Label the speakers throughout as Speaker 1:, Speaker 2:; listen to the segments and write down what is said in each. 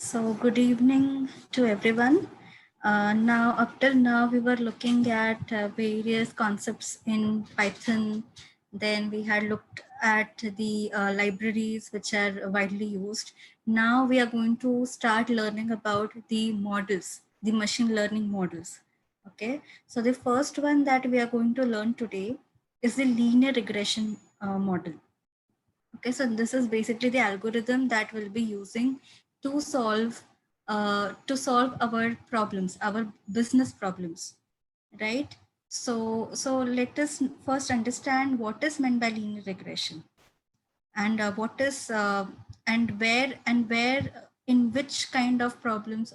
Speaker 1: So good evening to everyone. Now, up till now, we were looking at various concepts in Python. Then we had looked at the libraries which are widely used. Now we are going to start learning about the models, the machine learning models. Okay, so the first one that we are going to learn today is the linear regression model. Okay, so this is basically the algorithm that we'll be using to solve our problems, our business problems, right? So let us first understand what is meant by linear regression, and what is and where in which kind of problems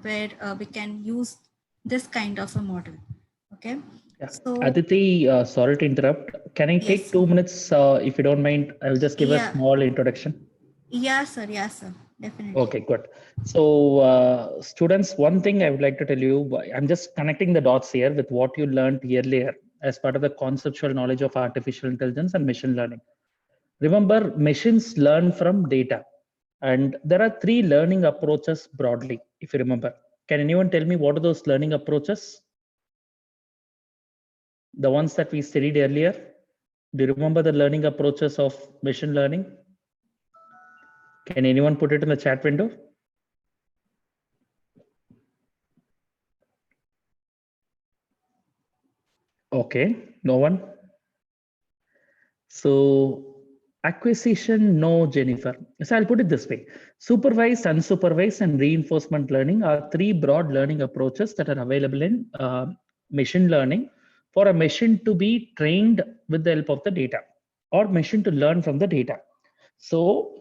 Speaker 1: where we can use this kind of a model. Okay,
Speaker 2: Yeah.
Speaker 1: so
Speaker 2: Aditi, sorry to interrupt. Can I take
Speaker 1: yes,
Speaker 2: 2 minutes if you don't mind? I'll just give a
Speaker 1: yeah,
Speaker 2: small introduction.
Speaker 1: yeah, sir, definitely.
Speaker 2: Okay, good. So, students, one thing I would like to tell you, I'm just connecting the dots here with what you learned earlier as part of the conceptual knowledge of artificial intelligence and machine learning. Remember, machines learn from data, and there are three learning approaches broadly, if you remember. Can anyone tell me what are those learning approaches? The ones that we studied earlier? Do you remember the learning approaches of machine learning? Can anyone put it in the chat window? Okay, no one. So acquisition, no, Jennifer. So I'll put it this way. Supervised, unsupervised, and reinforcement learning are three broad learning approaches that are available in machine learning for a machine to be trained with the help of the data or machine to learn from the data. So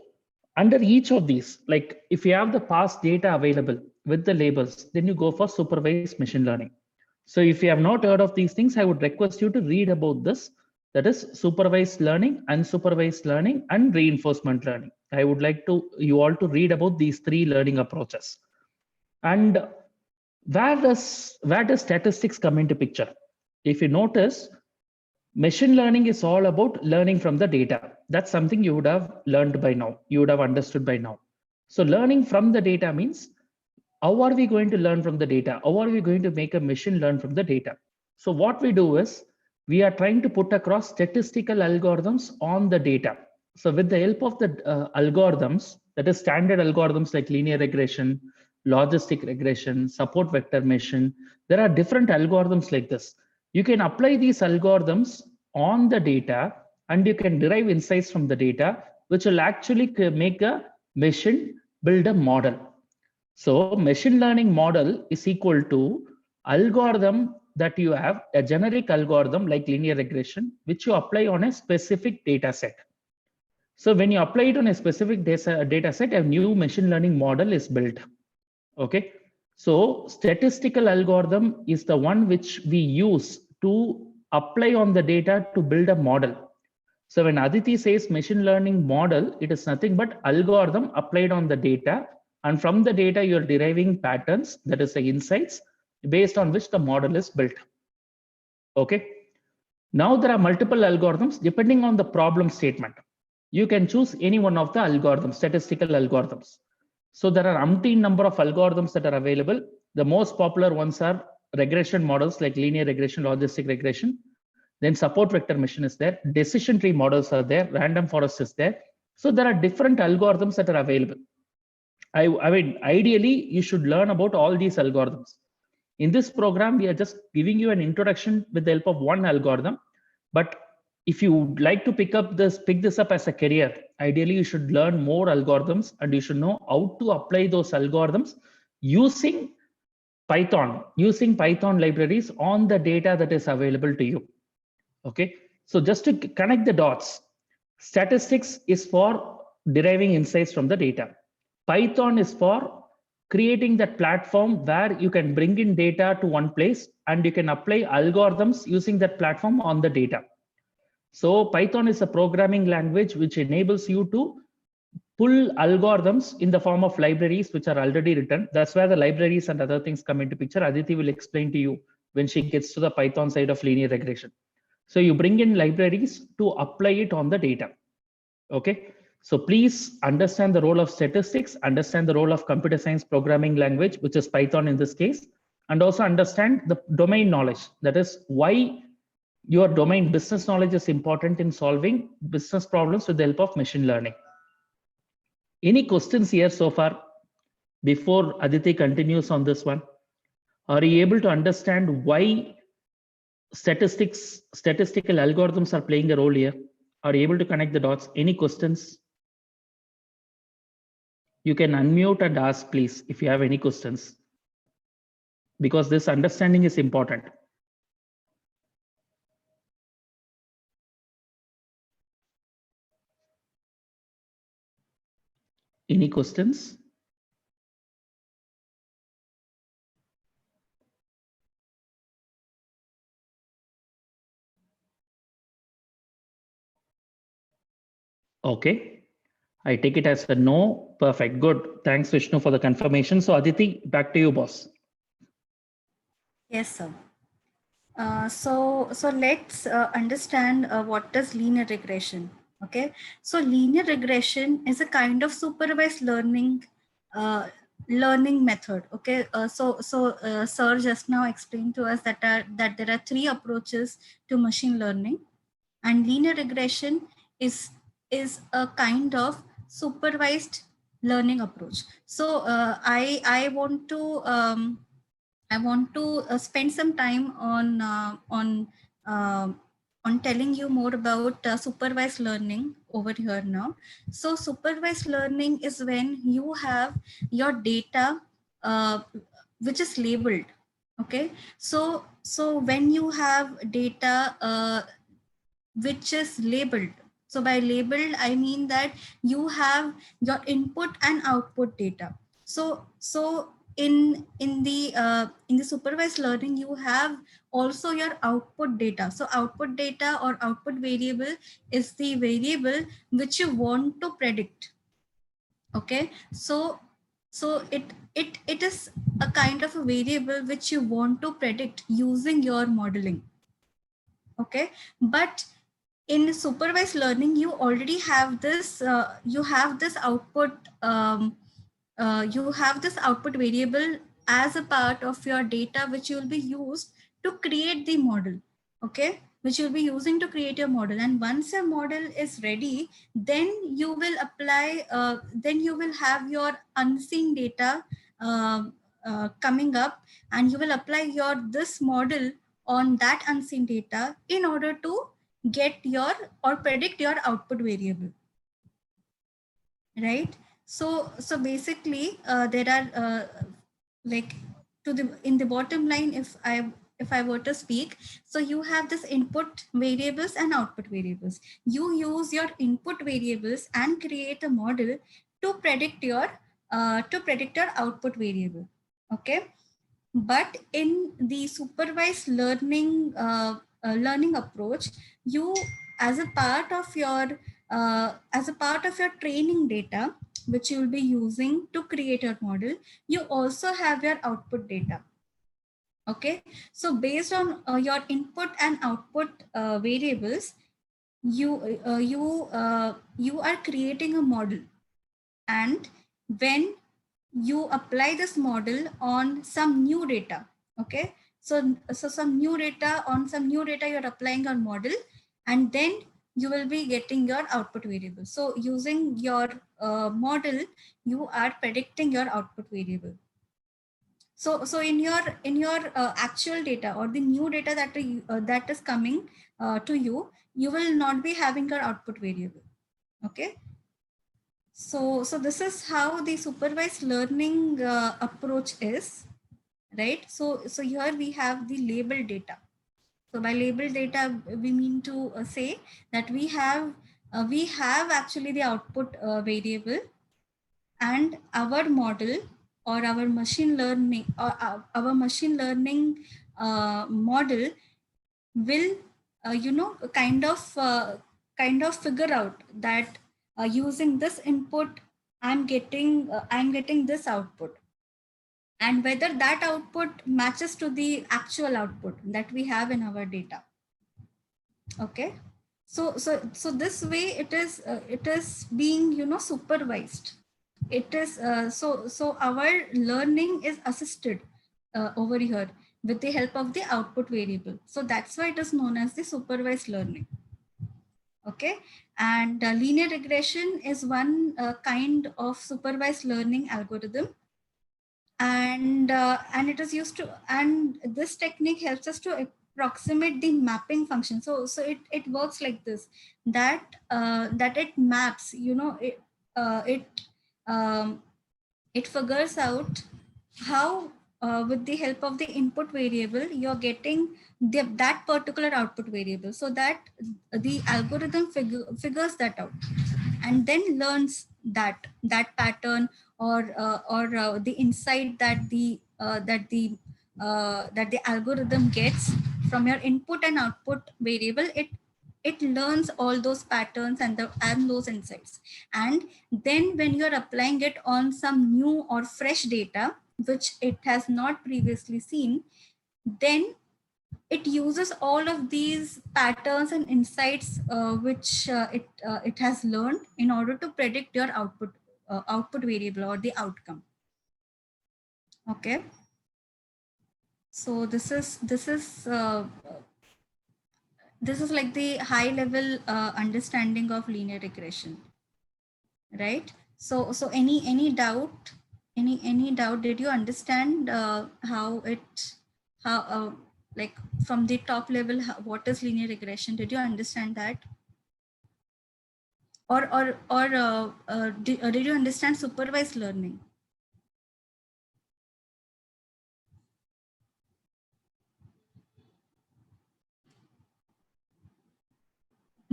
Speaker 2: under each of these, like if you have the past data available with the labels, then you go for supervised machine learning. So if you have not heard of these things, I would request you to read about this. That is supervised learning, unsupervised learning, and reinforcement learning. I would like to you all to read about these three learning approaches. And where does statistics come into picture? If you notice, machine learning is all about learning from the data. That's something you would have learned by now. You would have understood by now. So learning from the data means how are we going to learn from the data? How are we going to make a machine learn from the data? So what we do is we are trying to put across statistical algorithms on the data. So with the help of the algorithms, that is standard algorithms like linear regression, logistic regression, support vector machine, there are different algorithms like this. You can apply these algorithms on the data and you can derive insights from the data, which will actually make a machine build a model. So machine learning model is equal to algorithm that you have, a generic algorithm like linear regression, which you apply on a specific data set. So when you apply it on a specific data set, a new machine learning model is built. Okay. So statistical algorithm is the one which we use to apply on the data to build a model. So when Aditi says machine learning model, it is nothing but algorithm applied on the data. And from the data, you're deriving patterns, that is the insights, based on which the model is built. Okay. Now there are multiple algorithms depending on the problem statement. You can choose any one of the algorithms, statistical algorithms. So there are umpteen number of algorithms that are available. The most popular ones are regression models like linear regression, logistic regression. Then support vector machine is there. Decision tree models are there. Random forest is there. So there are different algorithms that are available. I mean, ideally, you should learn about all these algorithms. In this program, we are just giving you an introduction with the help of one algorithm. But if you would like to pick this up as a career, ideally you should learn more algorithms and you should know how to apply those algorithms using Python libraries on the data that is available to you. Okay, so just to connect the dots, statistics is for deriving insights from the data. Python is for creating that platform where you can bring in data to one place and you can apply algorithms using that platform on the data. So Python is a programming language which enables you to pull algorithms in the form of libraries which are already written. That's where the libraries and other things come into picture. Aditi will explain to you when she gets to the Python side of linear regression. So you bring in libraries to apply it on the data. Okay. So please understand the role of statistics, understand the role of computer science programming language, which is Python in this case, and also understand the domain knowledge. That is why your domain business knowledge is important in solving business problems with the help of machine learning. Any questions here so far before Aditi continues on this one? Are you able to understand why statistical algorithms are playing a role here? Are you able to connect the dots? Any questions? You can unmute and ask, please, if you have any questions, because this understanding is important. Any questions? Okay, I take it as a no. Perfect, good. Thanks, Vishnu, for the confirmation. So Aditi, back to you, boss.
Speaker 1: Yes, sir. So let's understand what is linear regression. Okay, so linear regression is a kind of supervised uh, learning method. Okay, Sir just now explained to us that there are three approaches to machine learning, and linear regression is is a kind of supervised learning approach. So I want to spend some time uh, on telling you more about supervised learning over here now. So supervised learning is when you have your data uh, which is labeled. Okay, so when you have data which is labeled. So by labeled, I mean that you have your input and output data. So in the supervised learning, you have also your output data. So output data or output variable is the variable which you want to predict. Okay, so it is a kind of a variable which you want to predict using your modeling. Okay, but in supervised learning you already have this you have this output you have this output variable as a part of your data which you will be used to create the model. Okay, which you'll be using to create your model, and once your model is ready, then you will apply then you will have your unseen data coming up, and you will apply your this model on that unseen data in order to get your or predict your output variable, right? So basically there are like to the in the bottom line, if I were to speak, so you have this input variables and output variables. You use your input variables and create a model to predict your output variable. Okay, but in the supervised learning approach, you as a part of your training data which you will be using to create your model, you also have your output data. Okay, so based on your input and output variables, you are creating a model, and when you apply this model on some new data. Okay, so some new data you're applying on model, and then you will be getting your output variable. So using your model, you are predicting your output variable. So in your actual data or the new data that is coming to you, you will not be having your output variable. Okay, so this is how the supervised learning approach is, right? So here we have the label data. So by label data, we mean to say that we have actually the output variable, and our model or our machine learning model will kind of figure out that using this input I'm getting this output, and whether that output matches to the actual output that we have in our data. Okay, So this way it is being, you know, supervised. It is so our learning is assisted over here with the help of the output variable. So that's why it is known as the supervised learning. Okay. And linear regression is one kind of supervised learning algorithm, and it is used to, and this technique helps us to approximate the mapping function. So it works like this, that it maps, you know, um, it figures out how, with the help of the input variable, you're getting that particular output variable, so that the algorithm figures that out and then learns that pattern, or the insight that the algorithm gets from your input and output variable. It learns all those patterns and those insights, and then when you're applying it on some new or fresh data which it has not previously seen, then it uses all of these patterns and insights which it has learned in order to predict your output variable or the outcome. Okay, so this is like the high level understanding of linear regression, right? So any doubt, any doubt? Did you understand how it, how like from the top level, what is linear regression? Did you understand that? Or did you understand supervised learning?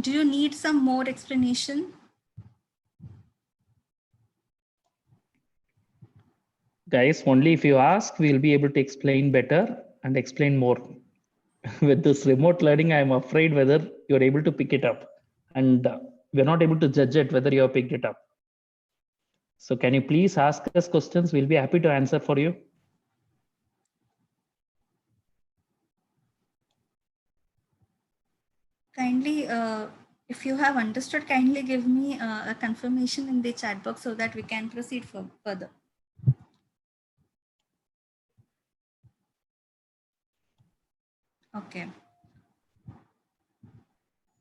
Speaker 1: Do you need some more explanation?
Speaker 2: Guys, only if you ask, we'll be able to explain better and explain more. With this remote learning, I'm afraid whether you're able to pick it up. And we're not able to judge it whether you have picked it up. So can you please ask us questions? We'll be happy to answer for you.
Speaker 1: Kindly, if you have understood, kindly give me a confirmation in the chat box so that we can proceed further. Okay.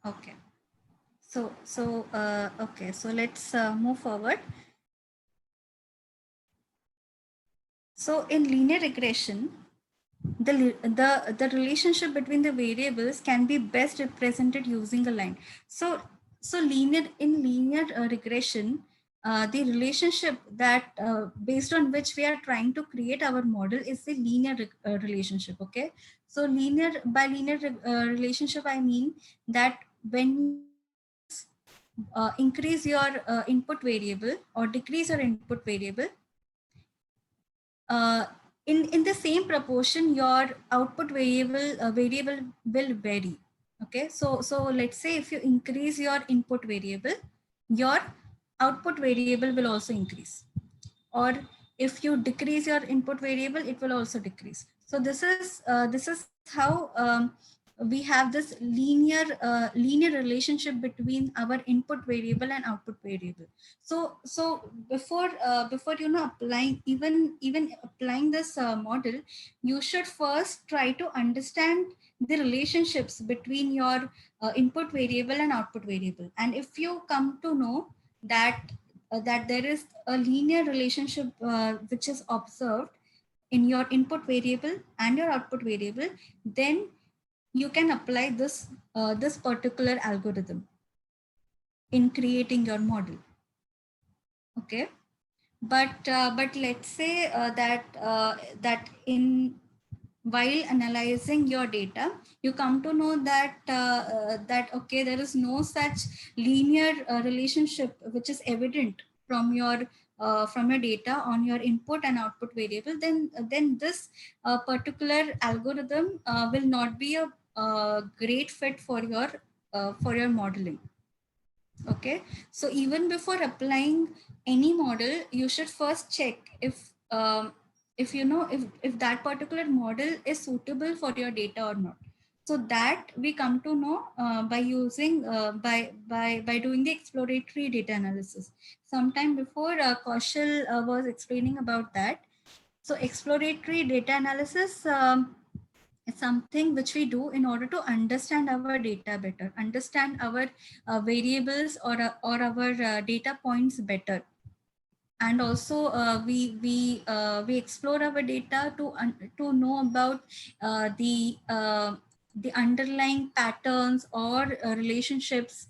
Speaker 1: Okay. Okay. So let's move forward. So in linear regression, the relationship between the variables can be best represented using a line. So linear regression, the relationship that based on which we are trying to create our model is the linear relationship. Okay, so linear relationship, I mean that when increase your input variable or decrease your input variable, uh, in the same proportion your output variable will vary. Okay, so let's say if you increase your input variable, your output variable will also increase, or if you decrease your input variable, it will also decrease. So this is how we have this linear relationship between our input variable and output variable. So before you know applying, even applying this model, you should first try to understand the relationships between your input variable and output variable. And if you come to know that there is a linear relationship which is observed in your input variable and your output variable, then you can apply this particular algorithm in creating your model. Okay, but let's say that in while analyzing your data, you come to know that okay, there is no such linear relationship which is evident from your data on your input and output variable. Then this particular algorithm will not be a great fit for your modeling. Okay, so even before applying any model, you should first check if you know if that particular model is suitable for your data or not. So that we come to know by using by doing the exploratory data analysis. Sometime before, Kaushal was explaining about that. So exploratory data analysis is something which we do in order to understand our data better, understand our variables or our data points better. And also we explore our data to know about the underlying patterns or relationships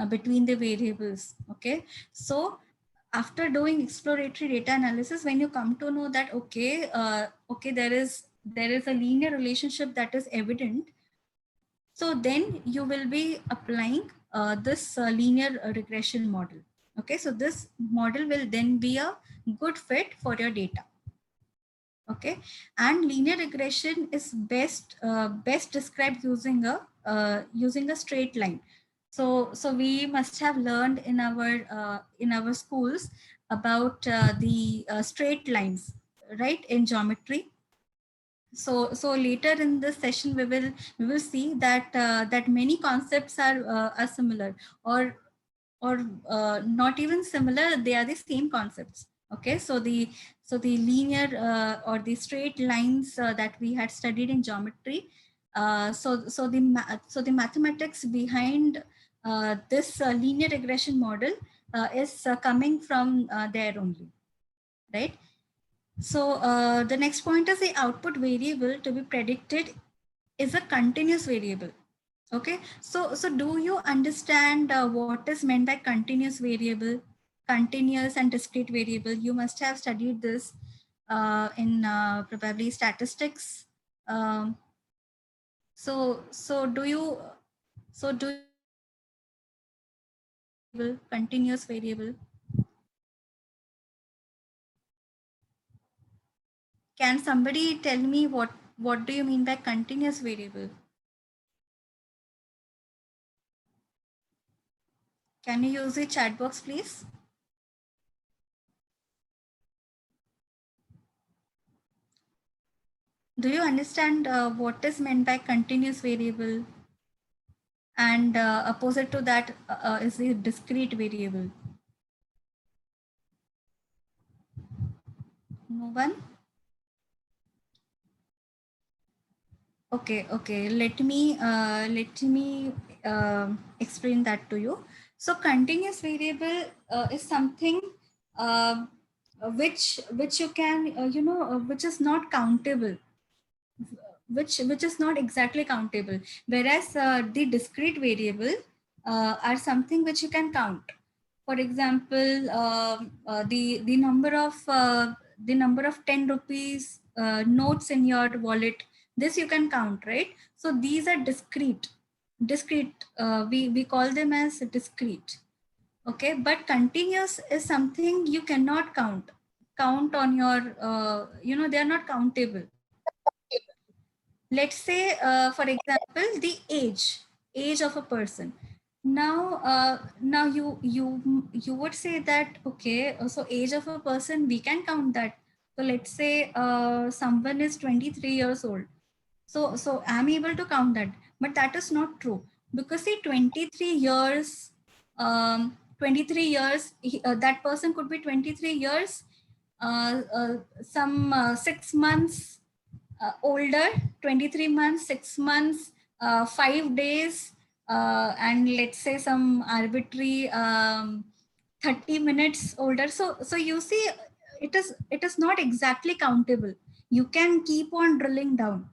Speaker 1: between the variables. Okay, so after doing exploratory data analysis, when you come to know that okay, there is a linear relationship that is evident, so then you will be applying this linear regression model. Okay, so this model will then be a good fit for your data. Okay, and linear regression is best described using a straight line. So we must have learned in our schools about the straight lines, right, in geometry. So later in this session we will see that that many concepts are similar, or not even similar, they are the same concepts. Okay, so the linear or the straight lines that we had studied in geometry, so the mathematics behind this linear regression model is coming from there only, right? So the next point is the output variable to be predicted is a continuous variable. Okay, so do you understand what is meant by continuous variable, continuous and discrete variable? You must have studied this in probably statistics. Um, so do you understand what is meant by variable, continuous variable? Can somebody tell me what do you mean by continuous variable? Can you use the chat box, please? Do you understand what is meant by continuous variable? And opposite to that is the discrete variable. No one? Okay. Let me explain that to you. So continuous variable is something uh, which you can which is not countable, which is not exactly countable, whereas the discrete variable are something which you can count. For example, the number of 10 rupees notes in your wallet, this you can count, right? So these are discrete, we call them as discrete. Okay, but continuous is something you cannot count on your they are not countable. Let's say for example, the age of a person. Now you would say that okay, so age of a person we can count that. So let's say someone is 23 years old, so I'm able to count that, but that is not true, because see, 23 years 23 years that person could be 23 years some 6 months older, 23 months, 6 months, 5 days, and let's say some arbitrary 30 minutes older. So you see, it is not exactly countable. You can keep on drilling down.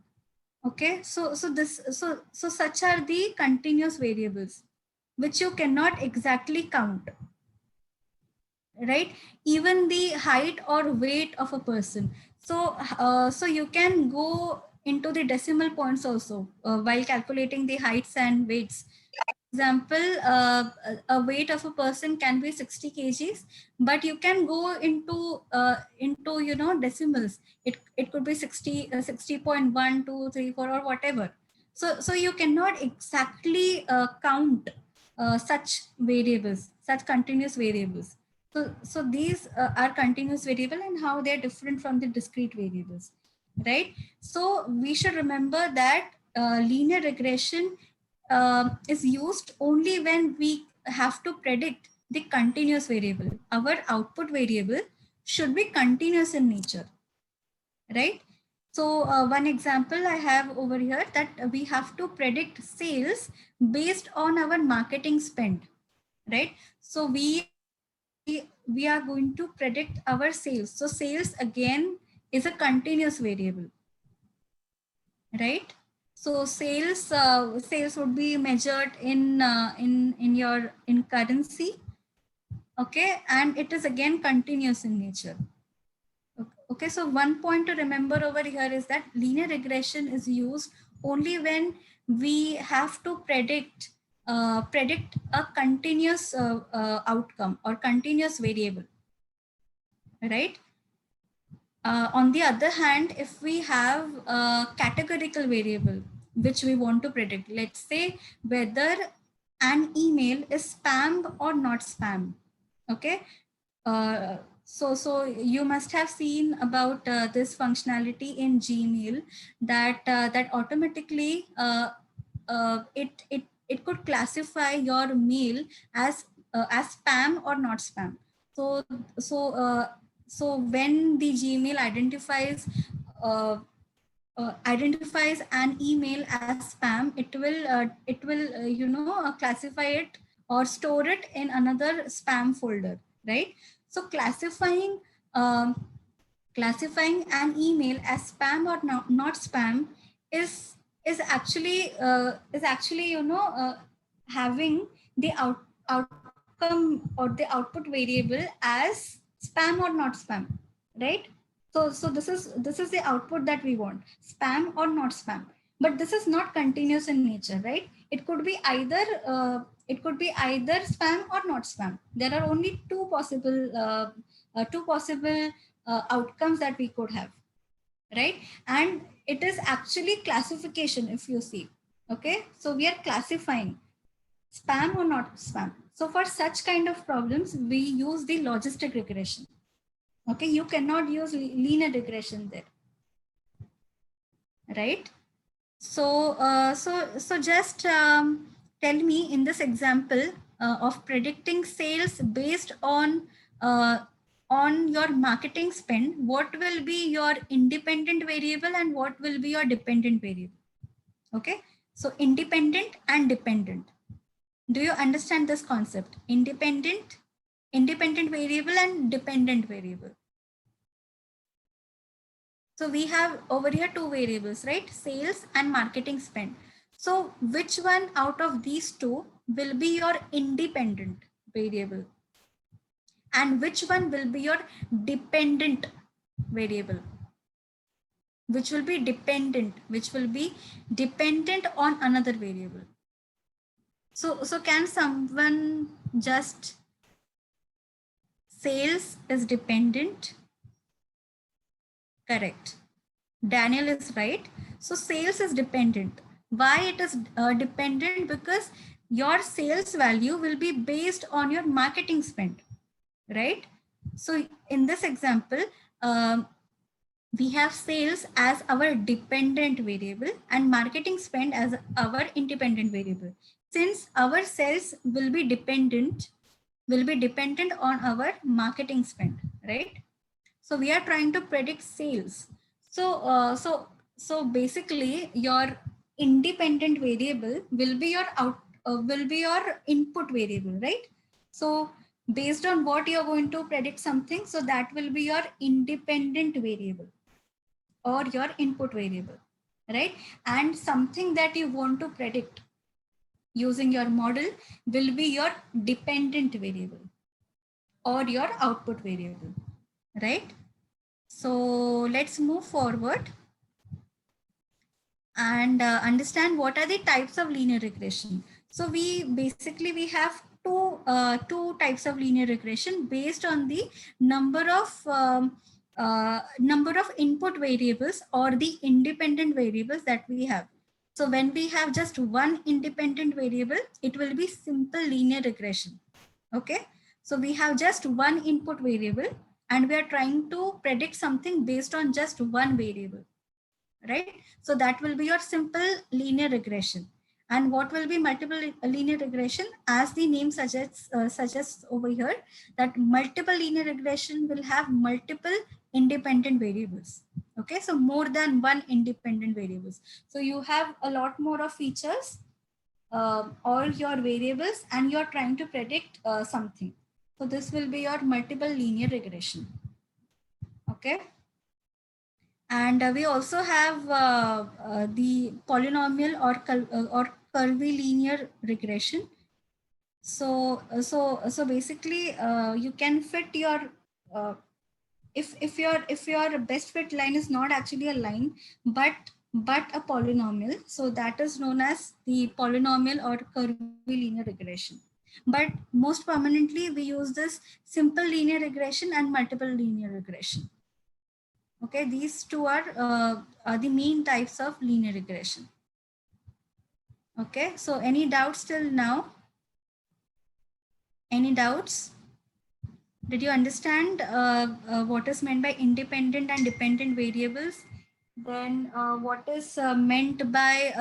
Speaker 1: Okay, so such are the continuous variables which you cannot exactly count, right? Even the height or weight of a person, so you can go into the decimal points also while calculating the heights and weights. Example, a weight of a person can be 60 kgs, but you can go into decimals. It could be 60 60.1 2 3 4 or whatever. So you cannot exactly count such variables, such continuous variables. So these are continuous variable, and how they're different from the discrete variables, right? So we should remember that linear regression is used only when we have to predict the continuous variable. Our output variable should be continuous in nature, right? So one example I have over here, that we have to predict sales based on our marketing spend, right? So we are going to predict our sales. So sales again is a continuous variable, right? So sales would be measured in your in currency, okay, and it is again continuous in nature. Okay, so one point to remember over here is that linear regression is used only when we have to predict a continuous outcome or continuous variable, right? On the other hand, if we have a categorical variable which we want to predict, let's say whether an email is spam or not spam, okay? So you must have seen about this functionality in Gmail, that automatically it could classify your mail as spam or not spam. So so uh, so when the Gmail identifies an email as spam, it will classify it or store it in another spam folder, right? So um, classifying an email as spam or not spam is is actually having the outcome or the output variable as spam or not spam, right? So this is the output that we want, spam or not spam. But this is not continuous in nature, right? It could be either spam or not spam. There are only two possible outcomes that we could have, right? And it is actually classification, if you see. Okay, so we are classifying spam or not spam. So for such kind of problems, we use the logistic regression. Okay, you cannot use linear regression there, right? So just tell me, in this example of predicting sales based on your marketing spend, what will be your independent variable and what will be your dependent variable? Okay, so independent and dependent. Do you understand this concept? Independent variable and dependent variable. So we have over here two variables, right? Sales and marketing spend. So which one out of these two will be your independent variable? And which one will be your dependent variable? Which will be dependent on another variable. So can someone just, sales is dependent? Correct. Daniel is right. So sales is dependent. Why it is dependent? Because your sales value will be based on your marketing spend, right? So in this example, we have sales as our dependent variable and marketing spend as our independent variable. Since our sales will be dependent on our marketing spend, right? So we are trying to predict sales. So basically your independent variable will be your input variable, right? So based on what you're going to predict something, so that will be your independent variable or your input variable, right? And something that you want to predict using your model will be your dependent variable or your output variable, right? So let's move forward and understand what are the types of linear regression. So we have two types of linear regression based on the number of input variables or the independent variables that we have. So when we have just one independent variable, it will be simple linear regression. Okay, so we have just one input variable and we are trying to predict something based on just one variable, right? So that will be your simple linear regression. And what will be multiple linear regression? As the name suggests over here, that multiple linear regression will have multiple independent variables. Okay, so more than one independent variables. So you have a lot more of features, all your variables, and you're trying to predict something. So this will be your multiple linear regression. Okay. And we also have the polynomial or curvilinear regression. So basically, you can fit your uh, if your best fit line is not actually a line, but a polynomial, so that is known as the polynomial or curvilinear regression. But most prominently, we use this simple linear regression and multiple linear regression. Okay, these two are the main types of linear regression. Okay, so any doubts till now? Any doubts? Did you understand what is meant by independent and dependent variables? Then what is meant by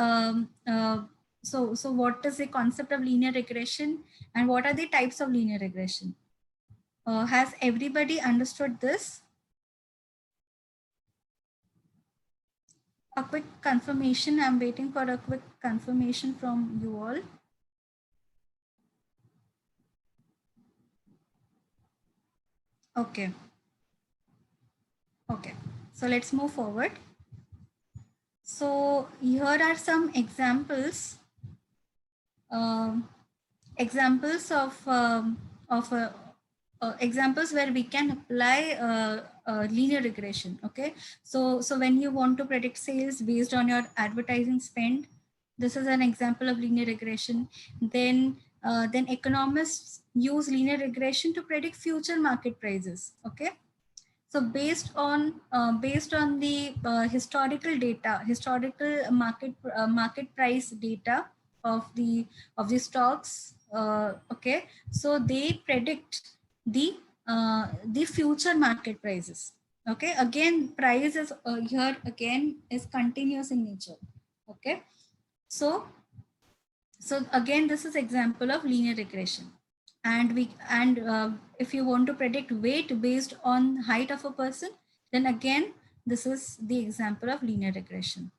Speaker 1: so what is the concept of linear regression, and what are the types of linear regression? Has everybody understood this? A quick confirmation. I'm waiting for a quick confirmation from you all. Okay. Okay. So let's move forward. So here are some examples. Um, examples of examples where we can apply linear regression. Okay, so when you want to predict sales based on your advertising spend, this is an example of linear regression. Then economists use linear regression to predict future market prices. Okay, so based on the historical market price data of the stocks. Okay, so they predict the future market prices. Okay, again, price is here again is continuous in nature. Okay, so again, this is example of linear regression. And if you want to predict weight based on height of a person, then again, this is the example of linear regression.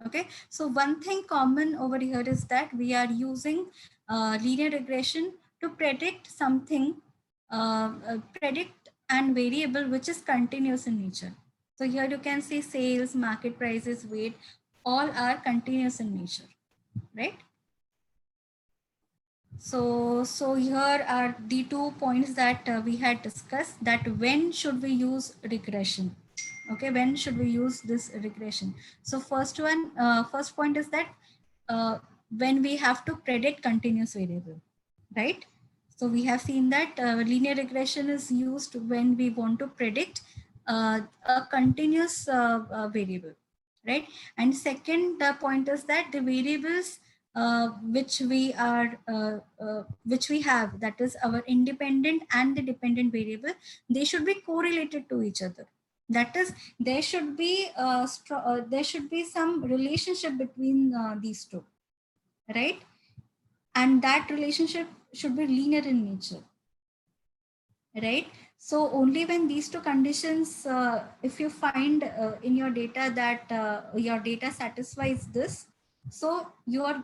Speaker 1: Okay, so one thing common over here is that we are using linear regression to predict something, predict and variable which is continuous in nature. So here you can see sales, market prices, weight, all are continuous in nature, right? So here are the 2 points that we had discussed, that when should we use regression? Okay, when should we use this regression? So first point is that when we have to predict continuous variable, right? So we have seen that linear regression is used when we want to predict a continuous variable, right? And second point is that the variables which we have, that is our independent and the dependent variable, they should be correlated to each other. That is, there should be some relationship between these two, right? And that relationship should be linear in nature, right? So only when these two conditions, if you find in your data that your data satisfies this, so you're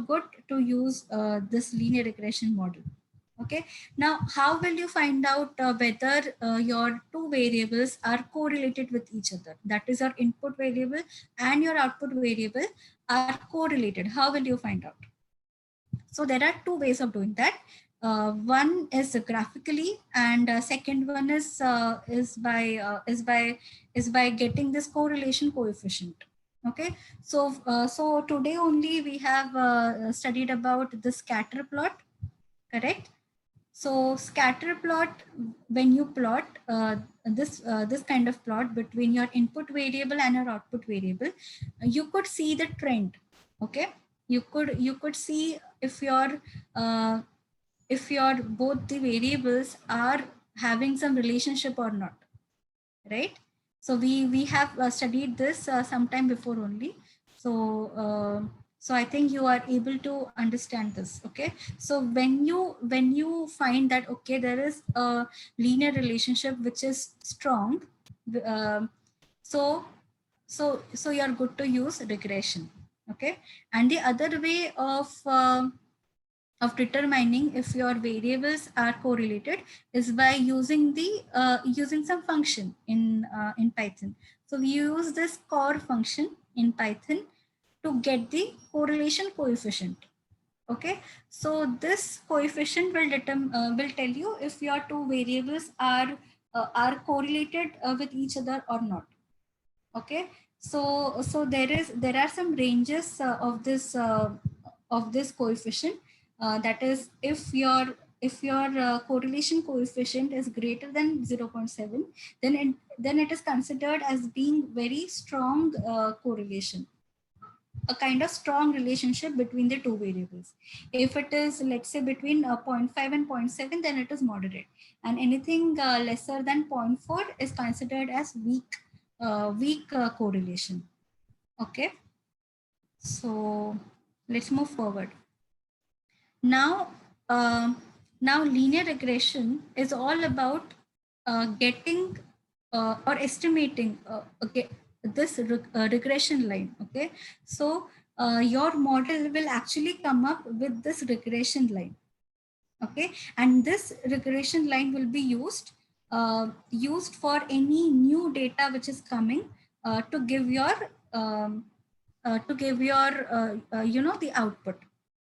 Speaker 1: good to use this linear regression model. Okay, now how will you find out whether your two variables are correlated with each other? That is, your input variable and your output variable are correlated. How will you find out? So there are two ways of doing that. One is graphically, and second one is by getting this correlation coefficient. Okay, so today only we have studied about the scatter plot, correct? So scatter plot, when you plot this kind of plot between your input variable and your output variable, you could see the trend. Okay, you could see uh, if your both the variables are having some relationship or not, right? So we have studied this sometime before only. So so I think you are able to understand this. Okay, so when you find that okay, there is a linear relationship which is strong, um, so so you're good to use regression. Okay, and the other way of determining if your variables are correlated is by using the using some function in Python. So we use this core function in Python to get the correlation coefficient. Okay, so this coefficient will tell you if your two variables are correlated with each other or not. Okay, so there are some ranges of this coefficient, that is if your correlation coefficient is greater than 0.7, then it is considered as being very strong correlation, a kind of strong relationship between the two variables. If it is, let's say, between zero point 0.5 and zero point 0.7, then it is moderate, and anything lesser than zero point 0.4 is considered as weak correlation. Okay, so let's move forward. Now, now linear regression is all about getting or estimating okay, this regression line. Okay, so your model will actually come up with this regression line. Okay, and this regression line will be used for any new data which is coming to give your the output.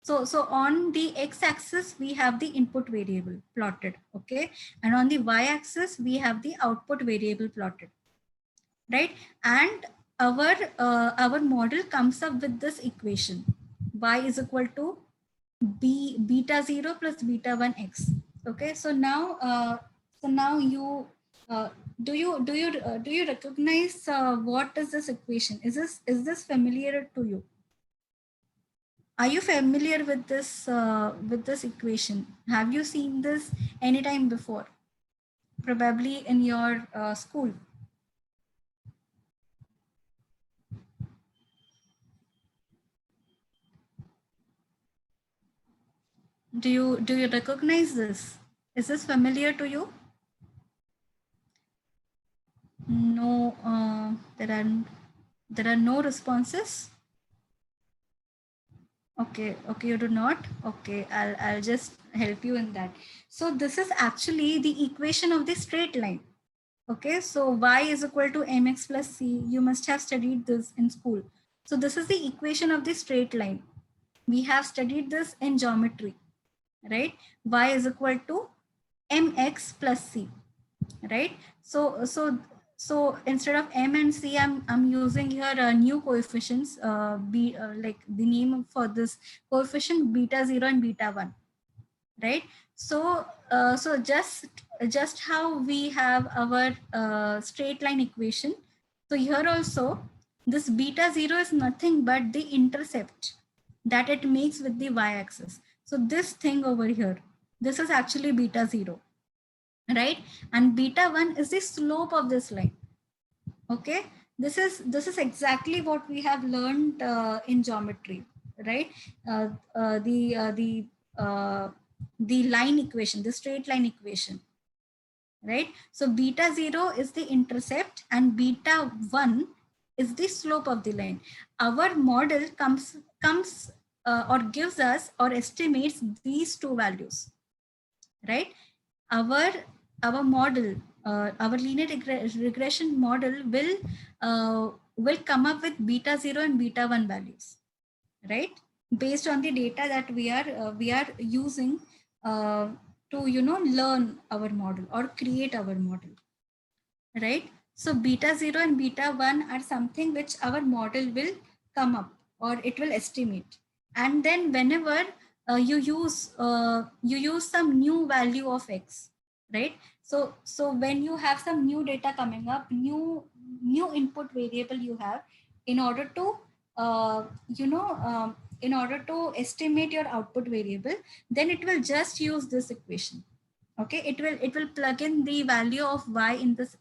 Speaker 1: So on the x-axis we have the input variable plotted. Okay, and on the y-axis we have the output variable plotted, right? And our model comes up with this equation: y is equal to beta 0 plus beta 1 x. Okay, so now you do you recognize what is this equation? Is this familiar to you? Are you familiar with this equation? Have you seen this anytime before? Probably in your school. Do you recognize this? Is this familiar to you? No, there are no responses. Okay, okay, you do not. Okay, I'll just help you in that. So this is actually the equation of the straight line. Okay, so y is equal to mx plus c. You must have studied this in school. So this is the equation of the straight line. We have studied this in geometry, right? Y is equal to mx plus c, right? So instead of m and c, I'm using here new coefficients. Like the name for this coefficient beta 0 and beta 1, right? So just how we have our straight line equation, so here also this beta 0 is nothing but the intercept that it makes with the y-axis. So this thing over here, this is actually beta 0, right? And beta 1 is the slope of this line. Okay, this is exactly what we have learned in geometry, right? uh, uh, the uh, the uh, the line equation, the straight line equation, right? So beta 0 is the intercept and beta 1 is the slope of the line. Our model comes or gives us or estimates these two values, right? our our model, our linear regression model will come up with beta 0 and beta 1 values, right? Based on the data that we are using to learn our model or create our model, right? So beta 0 and beta 1 are something which our model will come up or it will estimate. And then whenever you use some new value of x, right? So when you have some new data coming up, new input variable you have, in order to uh, you know in order to estimate your output variable, then it will just use this equation. Okay, it will plug in the value of y in this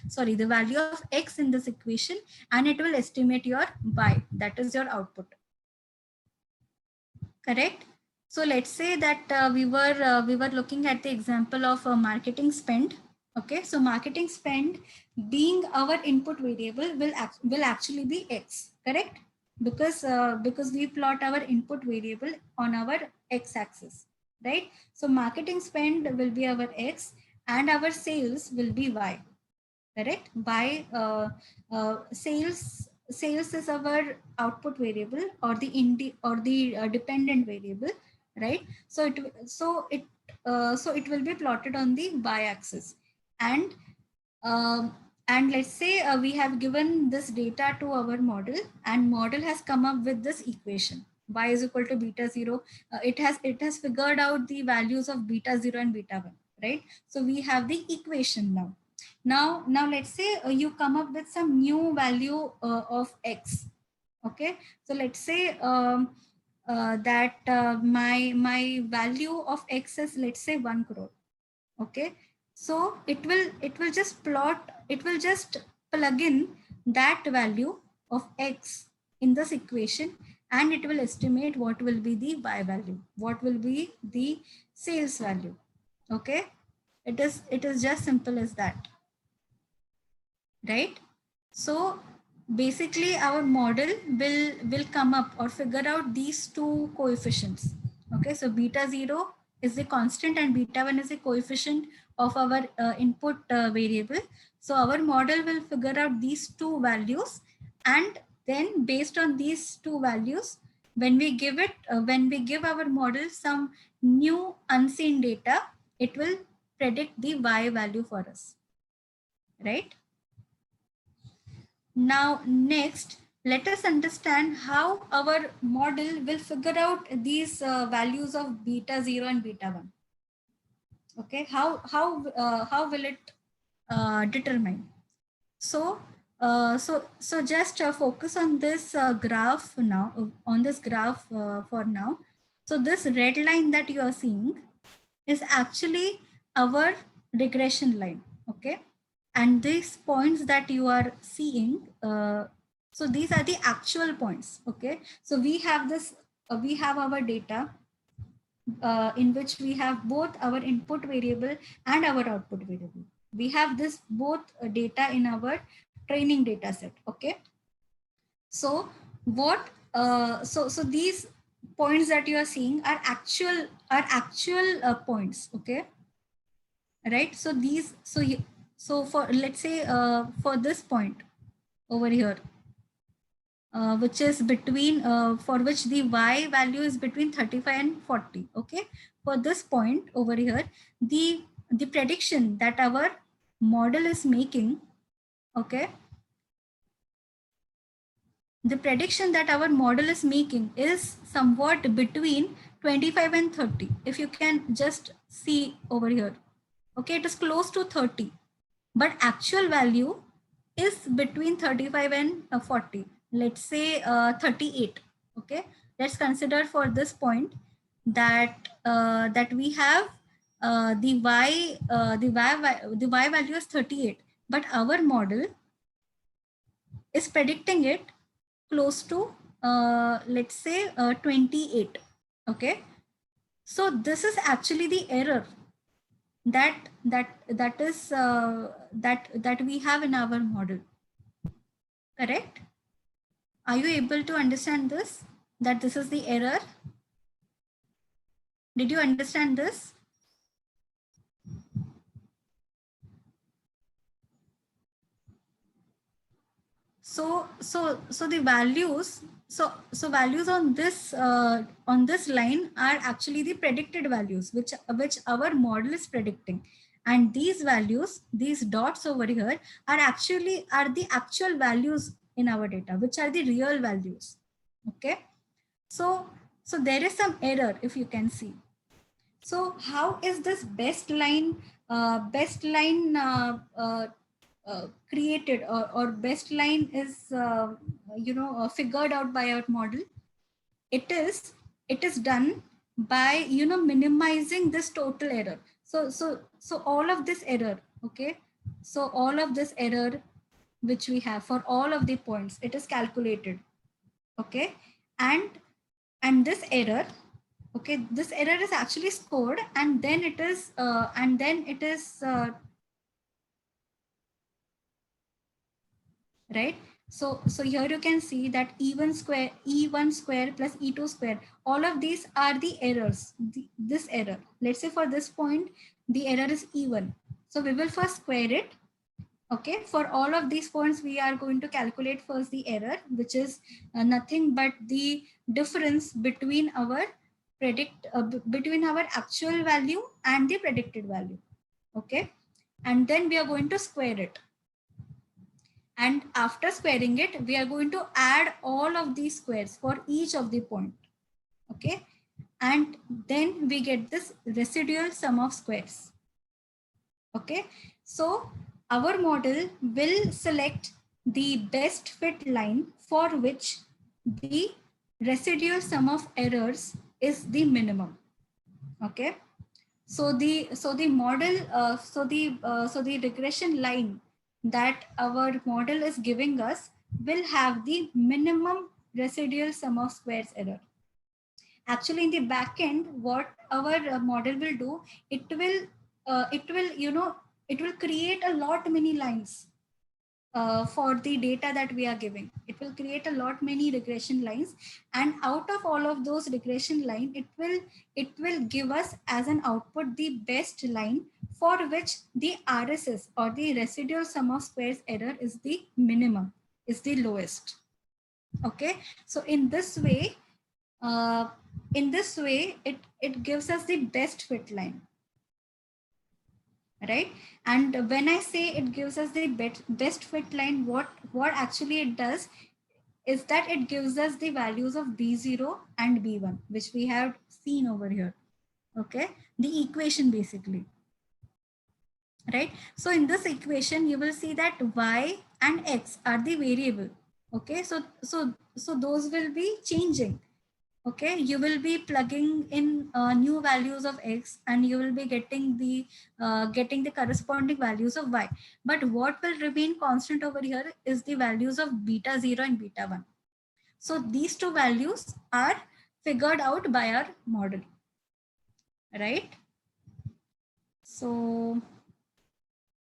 Speaker 1: sorry, the value of x in this equation, and it will estimate your y, that is your output. Correct. So let's say that we were looking at the example of marketing spend. Okay, so marketing spend being our input variable will actually be x. Correct, because we plot our input variable on our x axis, right? So marketing spend will be our x and our sales will be y. Correct. By sales is our output variable, or the dependent variable, right? So it will be plotted on the y axis. And um, and let's say we have given this data to our model, and model has come up with this equation: y is equal to beta 0. It has figured out the values of beta 0 and beta 1, right? So we have the equation now. Now let's say you come up with some new value of x. Okay, so let's say that my value of x is, let's say, 1 crore. Okay, so it will just plug in that value of x in this equation, and it will estimate what will be the y value, what will be the sales value. Okay, it is just simple as that, right? So basically our model will come up or figure out these two coefficients. Okay, so beta 0 is the constant and beta 1 is the coefficient of our input variable. So our model will figure out these two values, and then based on these two values, when we give our model some new unseen data, it will predict the y value for us, right? Now, next, let us understand how our model will figure out these values of beta 0 and beta 1. Okay, how will it determine? So, so just focus on this graph now, on this graph for now. So this red line that you are seeing is actually our regression line. Okay, and these points that you are seeing, so these are the actual points. Okay, so we have this, we have our data in which we have both our input variable and our output variable. We have this both data in our training data set. Okay, so what so these points that you are seeing are actual points. Okay, right? So these, so for, let's say, for this point over here, which is between for which the y value is between 35 and 40. Okay, for this point over here, the prediction that our model is making, okay, the prediction that our model is making is somewhat between 25 and 30. If you can just see over here, okay, it is close to 30, but actual value is between 35 and 40. Let's say 38. Okay, let's consider for this point that that we have the y value is 38, but our model is predicting it close to let's say 28. Okay, so this is actually the error that is that we have in our model. Correct? Are you able to understand this, that this is the error? Did you understand this? So the values, so values on this line are actually the predicted values which our model is predicting, and these values, these dots over here, are the actual values in our data, which are the real values. Okay, so there is some error, if you can see. So how is this best line created, or best line is figured out by our model? It is done by minimizing this total error. So all of this error, okay, so all of this error which we have for all of the points, it is calculated, okay, and this error, okay, this error is actually scored, and then it is right. So here you can see that e1 square plus e2 square, all of these are the errors. This error, let's say for this point the error is e1, so we will first square it. Okay, for all of these points we are going to calculate first the error, which is nothing but the difference between our between our actual value and the predicted value. Okay, and then we are going to square it, and after squaring it we are going to add all of these squares for each of the point. Okay, and then we get this residual sum of squares. Okay, so our model will select the best fit line for which the residual sum of errors is the minimum. Okay, so the model so the regression line that our model is giving us will have the minimum residual sum of squares error. Actually in the back end, what our model will do, it will it will create a lot many lines for the data that we are giving. It will create a lot many regression lines, and out of all of those regression line, it will give us as an output the best line for which the RSS or the residual sum of squares error is the minimum, is the lowest. Okay, so uh, in this way it gives us the best fit line, right? And when I say it gives us the best fit line, what actually it does is that it gives us the values of b0 and b1, which we have seen over here. Okay, the equation basically, right? So in this equation you will see that y and x are the variable. Okay, so those will be changing. Okay, you will be plugging in new values of x, and you will be getting the corresponding values of y. But what will remain constant over here is the values of beta 0 and beta 1. So these two values are figured out by our model, right? So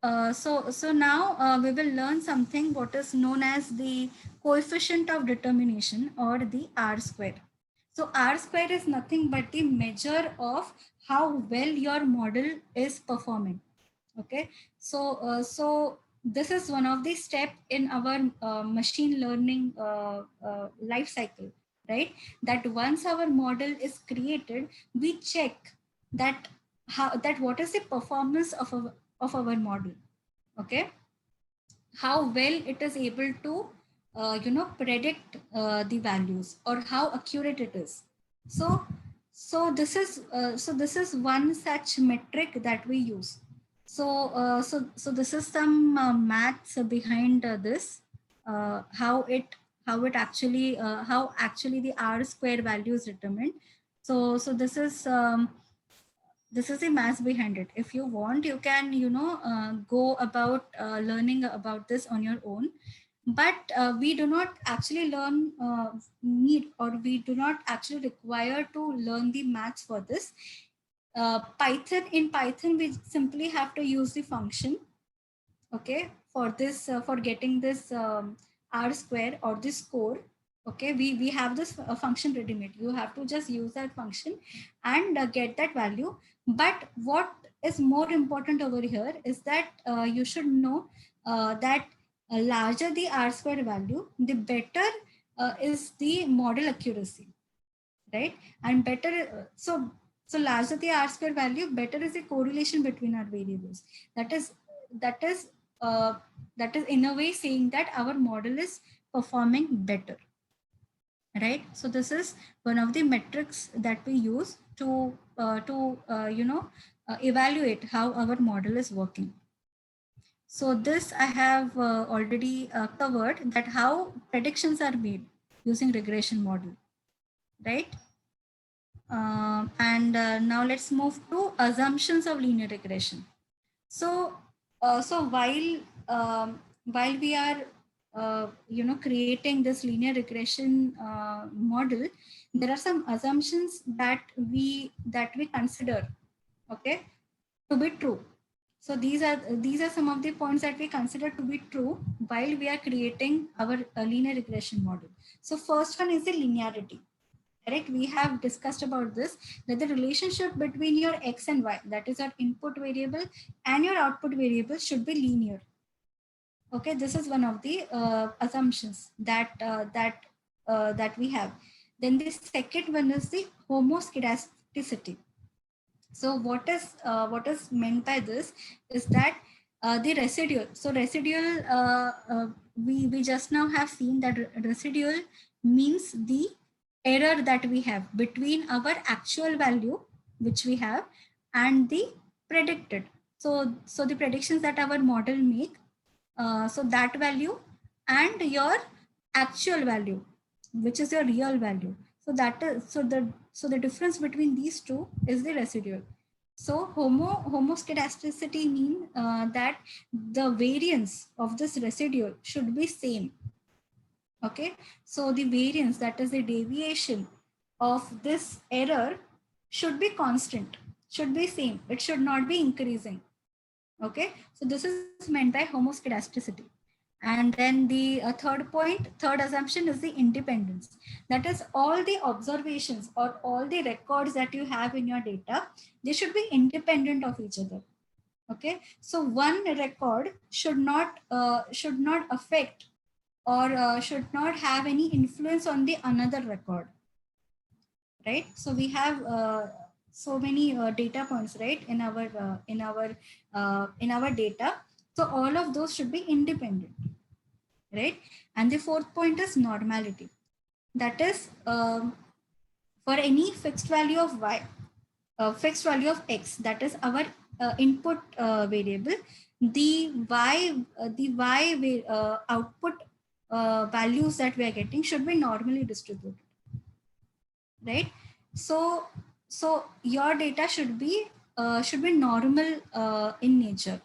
Speaker 1: now we will learn something what is known as the coefficient of determination, or the R square. So R square is nothing but the measure of how well your model is performing. Okay, so this is one of the step in our machine learning life cycle, right? That once our model is created, we check that that what is the performance of our model. Okay, how well it is able to predict the values, or how accurate it is. So this is one such metric that we use. So this is some maths behind this, how actually the R square value is determined. So this is the math behind it. If you want, you can go about learning about this on your own, but we do not actually learn need, or we do not actually require to learn the maths for this. Python we simply have to use the function. Okay, for this for getting this R square or this score. Okay, we have this function ready made. You have to just use that function and get that value. But what is more important over here is that you should know that larger the R square value, the better is the model accuracy, right? And better so larger the R square value, better is the correlation between our variables. That is that is uh, that is in a way saying that our model is performing better, right? So this is one of the metrics that we use to evaluate how our model is working. So this I have already covered, that how predictions are made using regression model, right? Now let's move to assumptions of linear regression. So, while we are creating this linear regression model, there are some assumptions that we consider, okay, to be true. So these are some of the points that we consider to be true while we are creating our linear regression model. So first one is the linearity. Correct, we have discussed about this, that the relationship between your x and y, that is our input variable, and your output variable should be linear. Okay, this is one of the assumptions that we have. Then the second one is the homoscedasticity. So what is meant by this is that the residual. So residual, we just now have seen that residual means the error that we have between our actual value which we have and the predicted. So the predictions that our model make, so that value and your actual value, which is your real value. So that is so the difference between these two is the residual. So homoscedasticity mean that the variance of this residual should be same. Okay, so the variance, that is the deviation of this error, should be constant, should be same, it should not be increasing. Okay, so this is meant by homoscedasticity. And then the third assumption is the independence. That is, all the observations or all the records that you have in your data, they should be independent of each other. Okay, so one record should not affect or should not have any influence on the another record, right? So we have so many data points, right, in our data. So all of those should be independent, right? And the fourth point is normality. That is, for any fixed value of y, fixed value of x, that is our input variable, the y output values that we are getting should be normally distributed, right? So your data should be normal in nature,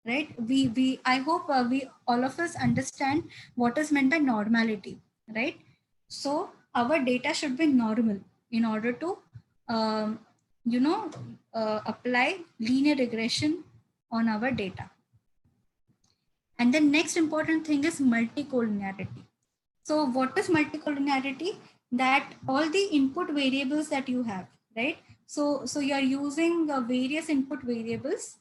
Speaker 1: right? We I hope we all of us understand what is meant by normality, right? So our data should be normal in order to um, apply linear regression on our data. And the next important thing is multicollinearity. So what is multicollinearity? That all the input variables that you have, right? So you are using various input variables,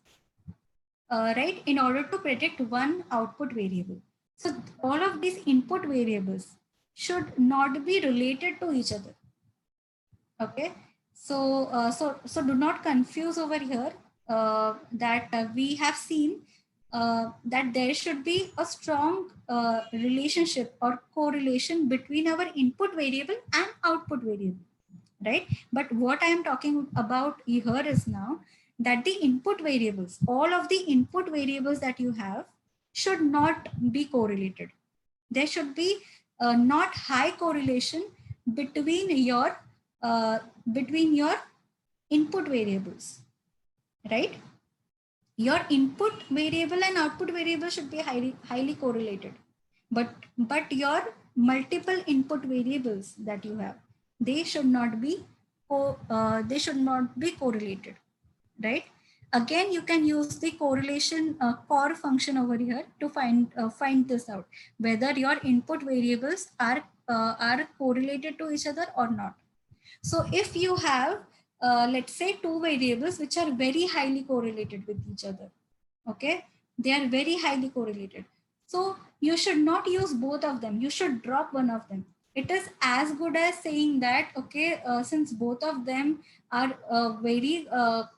Speaker 1: right, in order to predict one output variable. So all of these input variables should not be related to each other. Okay, so do not confuse over here, that we have seen that there should be a strong relationship or correlation between our input variable and output variable, right? But what I am talking about here is now that the input variables, all of the input variables that you have, should not be correlated. There should be not high correlation between your uh, between your input variables, right? Your input variable and output variable should be highly correlated, but your multiple input variables that you have, they should not be correlated, right? Again, you can use the correlation core function over here to find this out, whether your input variables are correlated to each other or not. So if you have, let's say, two variables which are very highly correlated with each other, okay, they are very highly correlated. So you should not use both of them. You should drop one of them. It is as good as saying that, okay, since both of them are very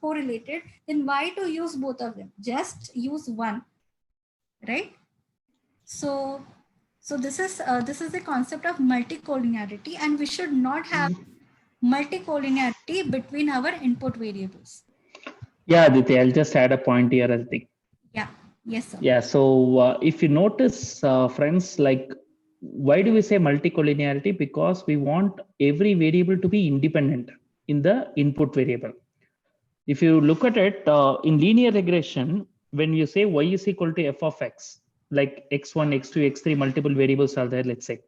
Speaker 1: correlated, then why to use both of them? Just use one, right? So this is the concept of multicollinearity, and we should not have multicollinearity between our input variables.
Speaker 2: Yeah, Aditi, I'll just add a point here, I think.
Speaker 1: Yeah. Yes, sir.
Speaker 2: Yeah, so if you notice, friends, like, why do we say multicollinearity? Because we want every variable to be independent. in the input variable. If you look at it in linear regression, when you say y is equal to f of x, like x1, x2, x3, multiple variables are there, let's say.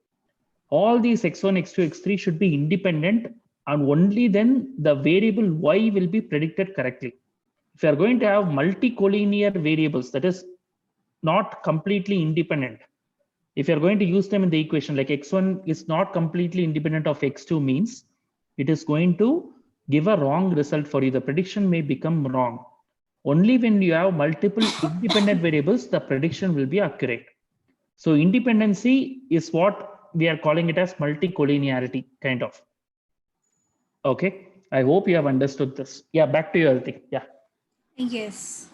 Speaker 2: All these x1, x2, x3 should be independent, and only then the variable y will be predicted correctly. If you are going to have multi-collinear variables, that is not completely independent, if you're going to use them in the equation, like x1 is not completely independent of x2, means it is going to give a wrong result for you. The prediction may become wrong. Only when you have multiple independent variables, the prediction will be accurate. So independency is what we are calling it as multi-collinearity, kind of. Okay, I hope you have understood this. Yeah, back to you, Aditi. Yeah.
Speaker 1: Yes.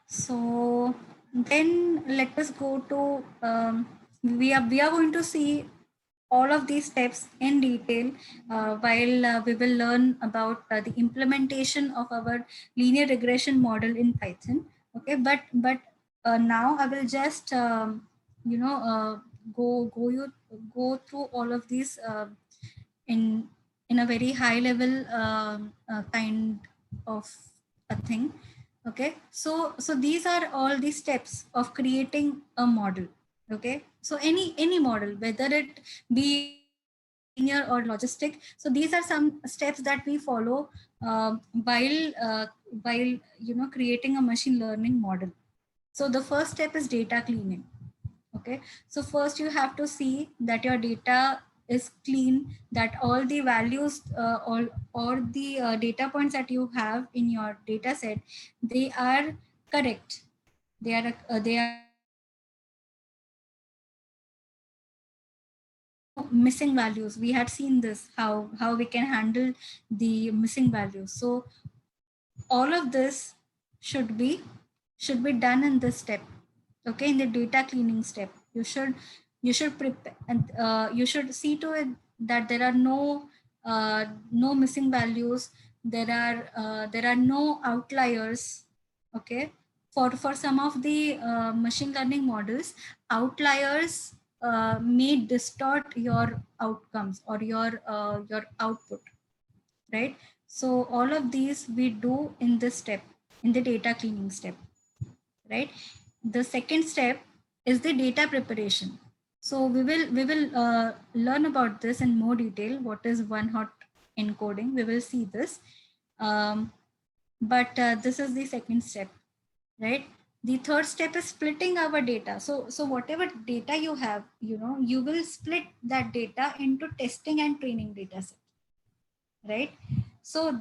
Speaker 1: So then let us go to we are going to see all of these steps in detail while we will learn about the implementation of our linear regression model in Python. Okay, but now I will just you know go through all of these in in a very high level kind of a thing. Okay, so these are all the steps of creating a model. Okay, so any model, whether it be linear or logistic, so these are some steps that we follow while creating a machine learning model. So the first step is data cleaning. Okay, so first you have to see that your data is clean, that all the values all the data points that you have in your data set, they are correct. They are there are no missing values. We had seen this, how we can handle the missing values. So all of this should be done in this step. Okay, in the data cleaning step, you should prepare, and you should see to it that there are no missing values. There are no outliers. Okay, for some of the machine learning models, outliers may distort your outcomes or your output, right? So all of these we do in this step, in the data cleaning step, right? The second step is the data preparation. So we will learn about this in more detail. What is one hot encoding? We will see this, but this is the second step, right? The third step is splitting our data. So whatever data you have, you will split that data into testing and training data set, right? So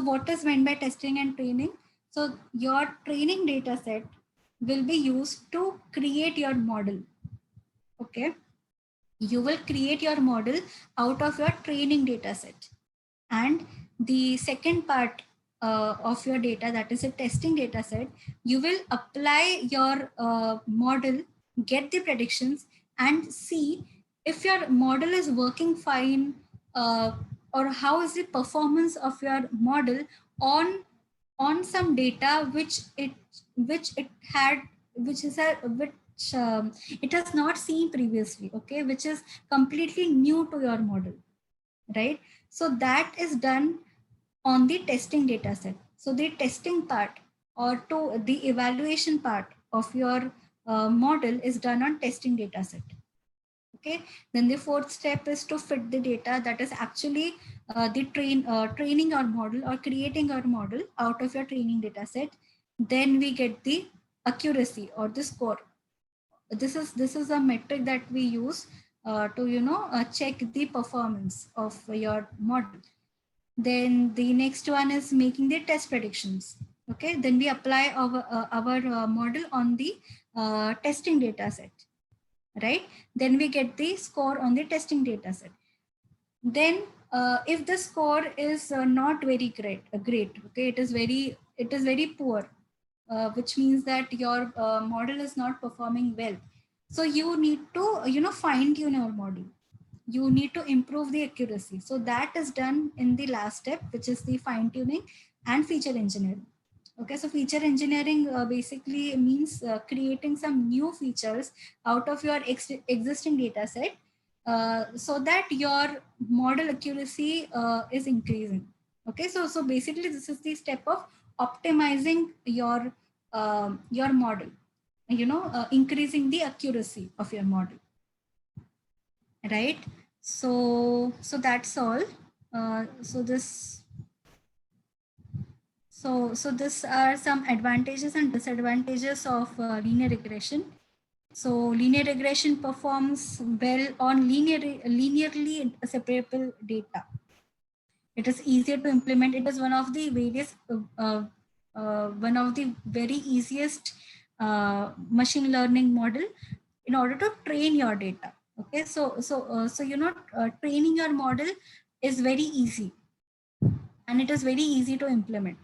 Speaker 1: what is meant by testing and training? So your training data set will be used to create your model. Okay, you will create your model out of your training data set, and the second part of your data, that is a testing data set, you will apply your model, get the predictions, and see if your model is working fine, uh, or how is the performance of your model on some data which it had, which is a which it has not seen previously. Okay, which is completely new to your model, right? So that is done on the testing data set. So the testing part, or to the evaluation part of your model, is done on testing data set. Okay, then the fourth step is to fit the data, that is actually the training our model or creating our model out of your training data set. Then we get the accuracy or the score. This is a metric that we use to check the performance of your model. Then the next one is making the test predictions. Okay, then we apply our model on the testing data set, right? Then we get the score on the testing data set. Then if the score is not very great, okay, it is very poor, which means that your model is not performing well. So you need to fine tune your model. You need to improve the accuracy. So that is done in the last step, which is the fine tuning and feature engineering. Okay, so feature engineering basically means creating some new features out of your existing data set, so that your model accuracy is increasing. Okay, so basically this is the step of optimizing your model, increasing the accuracy of your model, right? So that's all. So this so this are some advantages and disadvantages of linear regression. So linear regression performs well on linearly separable data. It is easier to implement. It is one of the various one of the very easiest machine learning model in order to train your data. Okay, so training your model is very easy, and it is very easy to implement.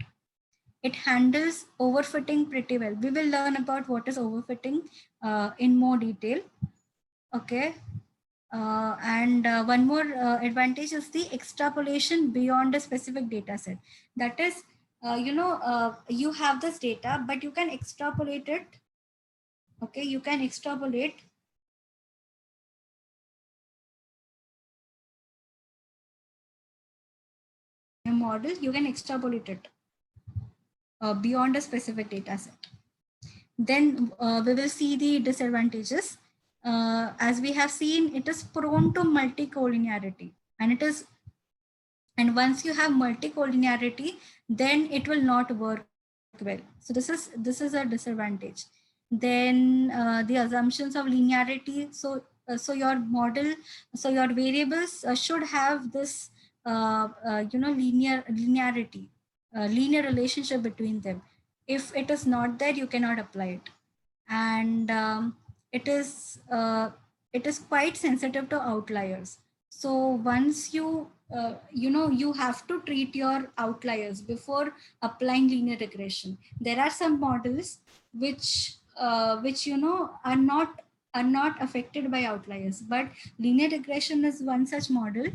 Speaker 1: It handles overfitting pretty well. We will learn about what is overfitting in more detail. Okay. And one more advantage is the extrapolation beyond a specific data set. That is, you have this data, but you can extrapolate it. Okay, you can extrapolate a model, you can extrapolate it beyond a specific data set. Then we will see the disadvantages. As we have seen, it is prone to multicollinearity, and once you have multicollinearity, then it will not work well. So this is a disadvantage. Then the assumptions of linearity. So your model, so your variables should have this linearity, linear relationship between them. If it is not there, you cannot apply it. And it is uh, it is quite sensitive to outliers. So once you have to treat your outliers before applying linear regression. There are some models which are not affected by outliers, but linear regression is one such model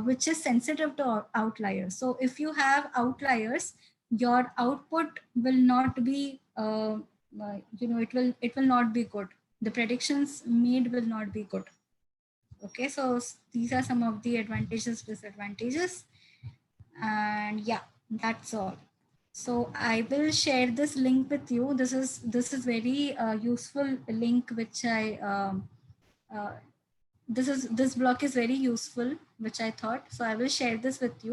Speaker 1: which is sensitive to outliers. So if you have outliers, your output will not be it will not be good. The predictions made will not be good. Okay, so these are some of the advantages, disadvantages, and yeah, that's all. So I will share this link with you. This is very useful link which I uh, this block is very useful, which I thought. So I will share this with you.